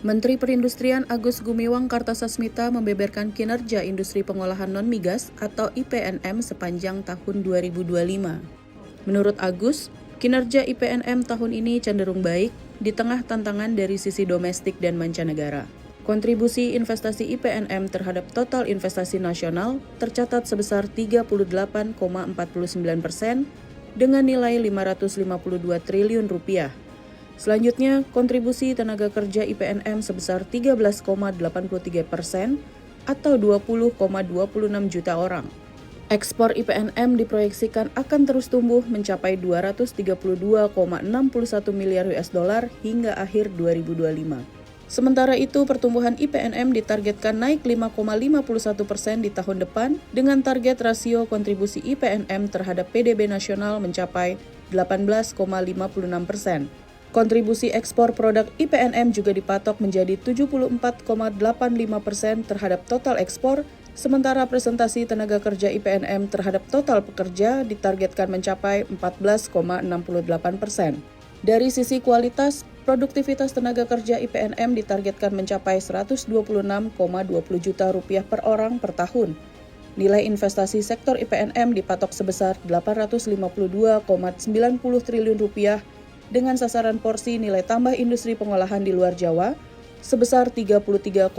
Menteri Perindustrian Agus Gumiwang Kartasasmita membeberkan kinerja industri pengolahan non-migas atau IPNM sepanjang tahun 2025. Menurut Agus, kinerja IPNM tahun ini cenderung baik di tengah tantangan dari sisi domestik dan mancanegara. Kontribusi investasi IPNM terhadap total investasi nasional tercatat sebesar 38,49% dengan nilai 552 triliun rupiah. Selanjutnya, kontribusi tenaga kerja IPNM sebesar 13,83% atau 20,26 juta orang. Ekspor IPNM diproyeksikan akan terus tumbuh mencapai 232,61 miliar US dollar hingga akhir 2025. Sementara itu, pertumbuhan IPNM ditargetkan naik 5,51% di tahun depan dengan target rasio kontribusi IPNM terhadap PDB nasional mencapai 18,56%. Kontribusi ekspor produk IPNM juga dipatok menjadi 74,85% terhadap total ekspor, sementara presentasi tenaga kerja IPNM terhadap total pekerja ditargetkan mencapai 14,68%. Dari sisi kualitas, produktivitas tenaga kerja IPNM ditargetkan mencapai 126,20 juta rupiah per orang per tahun. Nilai investasi sektor IPNM dipatok sebesar 852,90 triliun rupiah dengan sasaran porsi nilai tambah industri pengolahan di luar Jawa sebesar 33,25%.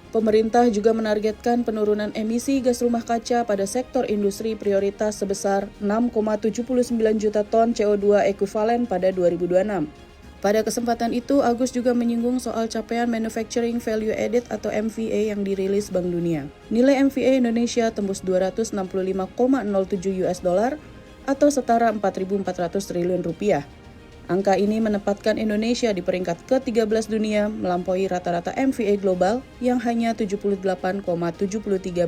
Pemerintah juga menargetkan penurunan emisi gas rumah kaca pada sektor industri prioritas sebesar 6,79 juta ton CO2 ekuivalen pada 2026. Pada kesempatan itu, Agus juga menyinggung soal capaian Manufacturing Value Added atau MVA yang dirilis Bank Dunia. Nilai MVA Indonesia tembus 265,07 US dollar atau setara 4.400 triliun rupiah. Angka ini menempatkan Indonesia di peringkat ke-13 dunia melampaui rata-rata MVA global yang hanya 78,73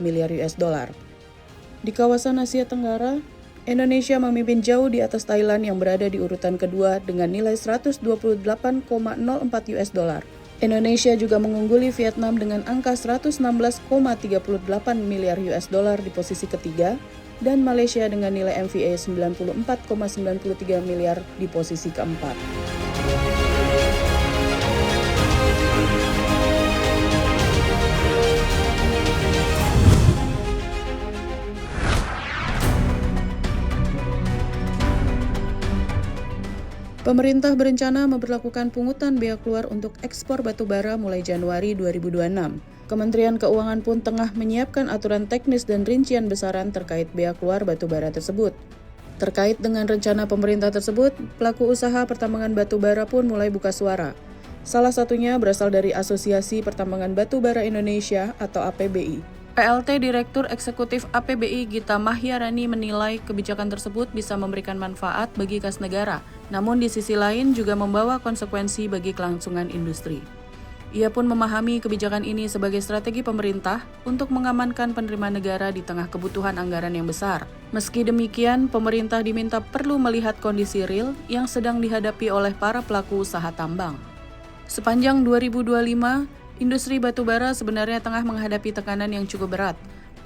miliar US dollar. Di kawasan Asia Tenggara, Indonesia memimpin jauh di atas Thailand yang berada di urutan kedua dengan nilai 128,04 US dollar. Indonesia juga mengungguli Vietnam dengan angka 116,38 miliar US dollar di posisi ketiga, dan Malaysia dengan nilai MVA 94,93 miliar di posisi keempat. Pemerintah berencana memberlakukan pungutan bea keluar untuk ekspor batubara mulai Januari 2026. Kementerian Keuangan pun tengah menyiapkan aturan teknis dan rincian besaran terkait bea keluar batubara tersebut. Terkait dengan rencana pemerintah tersebut, pelaku usaha pertambangan batubara pun mulai buka suara. Salah satunya berasal dari Asosiasi Pertambangan Batubara Indonesia atau APBI. PLT Direktur Eksekutif APBI Gita Mahyarani menilai kebijakan tersebut bisa memberikan manfaat bagi kas negara, namun di sisi lain juga membawa konsekuensi bagi kelangsungan industri. Ia pun memahami kebijakan ini sebagai strategi pemerintah untuk mengamankan penerimaan negara di tengah kebutuhan anggaran yang besar. Meski demikian, pemerintah diminta perlu melihat kondisi real yang sedang dihadapi oleh para pelaku usaha tambang. Sepanjang 2025, industri batubara sebenarnya tengah menghadapi tekanan yang cukup berat.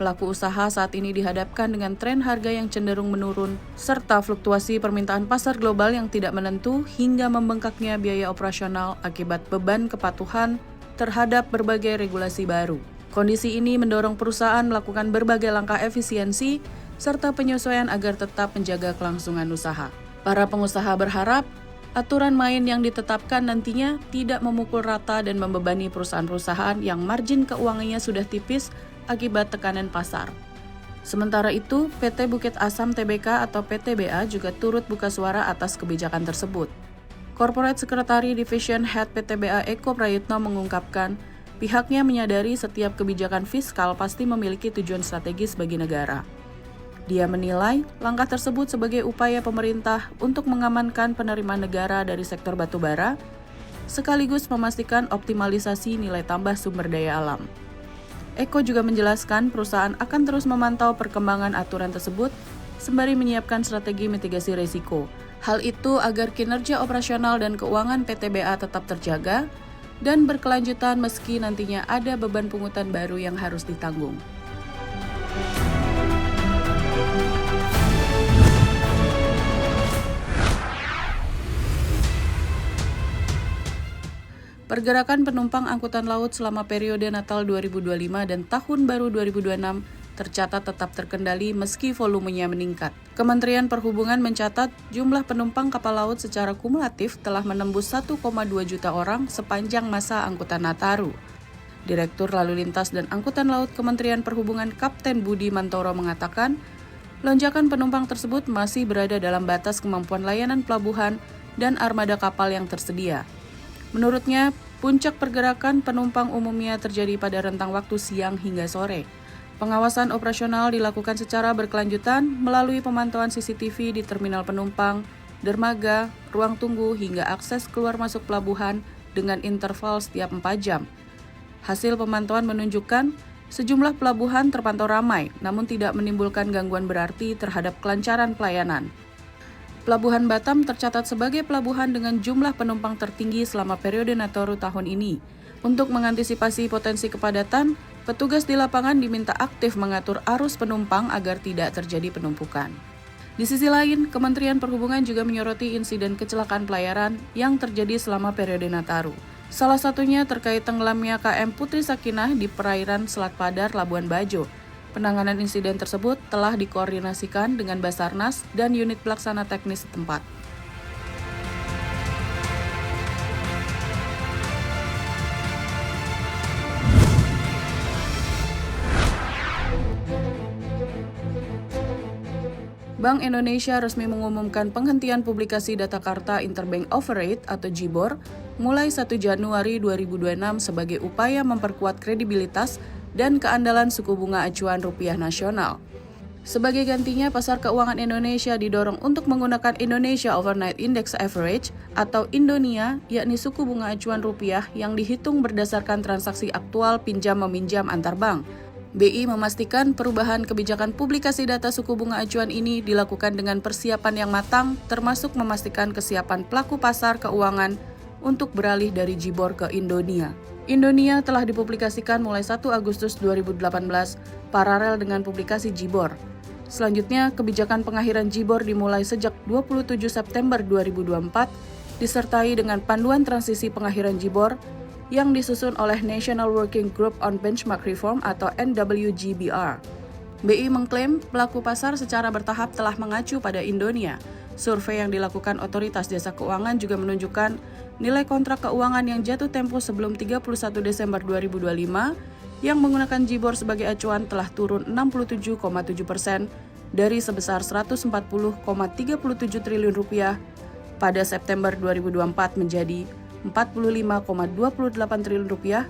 Pelaku usaha saat ini dihadapkan dengan tren harga yang cenderung menurun, serta fluktuasi permintaan pasar global yang tidak menentu hingga membengkaknya biaya operasional akibat beban kepatuhan terhadap berbagai regulasi baru. Kondisi ini mendorong perusahaan melakukan berbagai langkah efisiensi serta penyesuaian agar tetap menjaga kelangsungan usaha. Para pengusaha berharap aturan main yang ditetapkan nantinya tidak memukul rata dan membebani perusahaan-perusahaan yang margin keuangannya sudah tipis akibat tekanan pasar. Sementara itu, PT Bukit Asam Tbk atau PTBA juga turut buka suara atas kebijakan tersebut. Corporate Secretary Division Head PTBA Eko Prayitno mengungkapkan, pihaknya menyadari setiap kebijakan fiskal pasti memiliki tujuan strategis bagi negara. Dia menilai langkah tersebut sebagai upaya pemerintah untuk mengamankan penerimaan negara dari sektor batubara, sekaligus memastikan optimalisasi nilai tambah sumber daya alam. Eko juga menjelaskan perusahaan akan terus memantau perkembangan aturan tersebut sembari menyiapkan strategi mitigasi risiko. Hal itu agar kinerja operasional dan keuangan PTBA tetap terjaga dan berkelanjutan meski nantinya ada beban pungutan baru yang harus ditanggung. Pergerakan penumpang angkutan laut selama periode Natal 2025 dan Tahun Baru 2026 tercatat tetap terkendali meski volumenya meningkat. Kementerian Perhubungan mencatat jumlah penumpang kapal laut secara kumulatif telah menembus 1,2 juta orang sepanjang masa angkutan Nataru. Direktur Lalu Lintas dan Angkutan Laut Kementerian Perhubungan Kapten Budi Mantoro mengatakan, lonjakan penumpang tersebut masih berada dalam batas kemampuan layanan pelabuhan dan armada kapal yang tersedia. Menurutnya, puncak pergerakan penumpang umumnya terjadi pada rentang waktu siang hingga sore. Pengawasan operasional dilakukan secara berkelanjutan melalui pemantauan CCTV di terminal penumpang, dermaga, ruang tunggu hingga akses keluar masuk pelabuhan dengan interval setiap 4 jam. Hasil pemantauan menunjukkan sejumlah pelabuhan terpantau ramai, namun tidak menimbulkan gangguan berarti terhadap kelancaran pelayanan. Pelabuhan Batam tercatat sebagai pelabuhan dengan jumlah penumpang tertinggi selama periode Nataru tahun ini. Untuk mengantisipasi potensi kepadatan, petugas di lapangan diminta aktif mengatur arus penumpang agar tidak terjadi penumpukan. Di sisi lain, Kementerian Perhubungan juga menyoroti insiden kecelakaan pelayaran yang terjadi selama periode Nataru. Salah satunya terkait tenggelamnya KM Putri Sakinah di perairan Selat Padar, Labuan Bajo. Penanganan insiden tersebut telah dikoordinasikan dengan Basarnas dan unit pelaksana teknis setempat. Bank Indonesia resmi mengumumkan penghentian publikasi data Karta Interbank Offer Rate atau JIBOR mulai 1 Januari 2026 sebagai upaya memperkuat kredibilitas dan keandalan suku bunga acuan rupiah nasional. Sebagai gantinya, pasar keuangan Indonesia didorong untuk menggunakan Indonesia Overnight Index Average atau Indonia, yakni suku bunga acuan rupiah yang dihitung berdasarkan transaksi aktual pinjam-meminjam antar bank. BI memastikan perubahan kebijakan publikasi data suku bunga acuan ini dilakukan dengan persiapan yang matang, termasuk memastikan kesiapan pelaku pasar keuangan untuk beralih dari JIBOR ke Indonia. Indonia telah dipublikasikan mulai 1 Agustus 2018, paralel dengan publikasi JIBOR. Selanjutnya, kebijakan pengakhiran JIBOR dimulai sejak 27 September 2024, disertai dengan panduan transisi pengakhiran JIBOR yang disusun oleh National Working Group on Benchmark Reform atau NWGBR. BI mengklaim pelaku pasar secara bertahap telah mengacu pada Indonia. Survei yang dilakukan Otoritas Jasa Keuangan juga menunjukkan nilai kontrak keuangan yang jatuh tempo sebelum 31 Desember 2025 yang menggunakan JIBOR sebagai acuan telah turun 67,7% dari sebesar 140,37 triliun rupiah pada September 2024 menjadi 45,28 triliun rupiah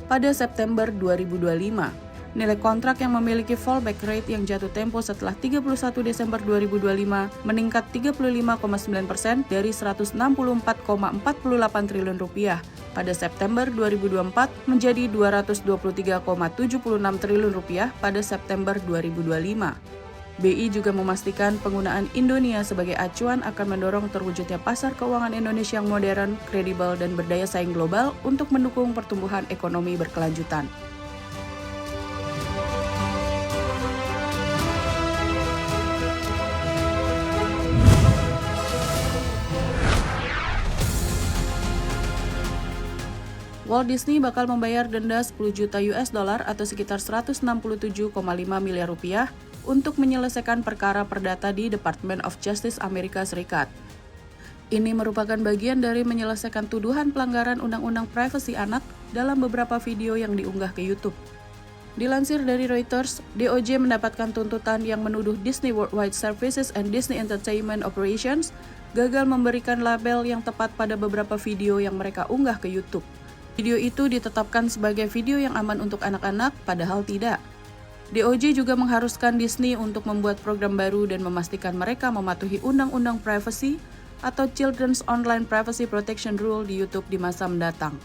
pada September 2025. Nilai kontrak yang memiliki fallback rate yang jatuh tempo setelah 31 Desember 2025 meningkat 35,9% dari 164,48 triliun rupiah pada September 2024 menjadi 223,76 triliun rupiah pada September 2025. BI juga memastikan penggunaan Indonia sebagai acuan akan mendorong terwujudnya pasar keuangan Indonesia yang modern, kredibel, dan berdaya saing global untuk mendukung pertumbuhan ekonomi berkelanjutan. Walt Disney bakal membayar denda 10 juta US dollar atau sekitar 167,5 miliar rupiah untuk menyelesaikan perkara perdata di Department of Justice Amerika Serikat. Ini merupakan bagian dari menyelesaikan tuduhan pelanggaran Undang-Undang Privasi Anak dalam beberapa video yang diunggah ke YouTube. Dilansir dari Reuters, DOJ mendapatkan tuntutan yang menuduh Disney Worldwide Services and Disney Entertainment Operations gagal memberikan label yang tepat pada beberapa video yang mereka unggah ke YouTube. Video itu ditetapkan sebagai video yang aman untuk anak-anak, padahal tidak. DOJ juga mengharuskan Disney untuk membuat program baru dan memastikan mereka mematuhi Undang-Undang Privacy atau Children's Online Privacy Protection Rule di YouTube di masa mendatang.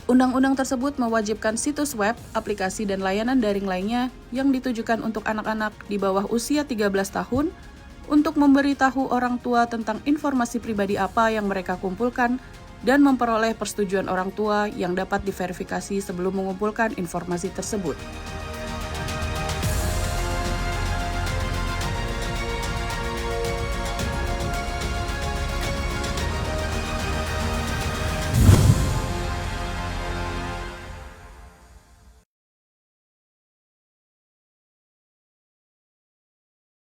Undang-undang tersebut mewajibkan situs web, aplikasi, dan layanan daring lainnya yang ditujukan untuk anak-anak di bawah usia 13 tahun untuk memberitahu orang tua tentang informasi pribadi apa yang mereka kumpulkan dan memperoleh persetujuan orang tua yang dapat diverifikasi sebelum mengumpulkan informasi tersebut.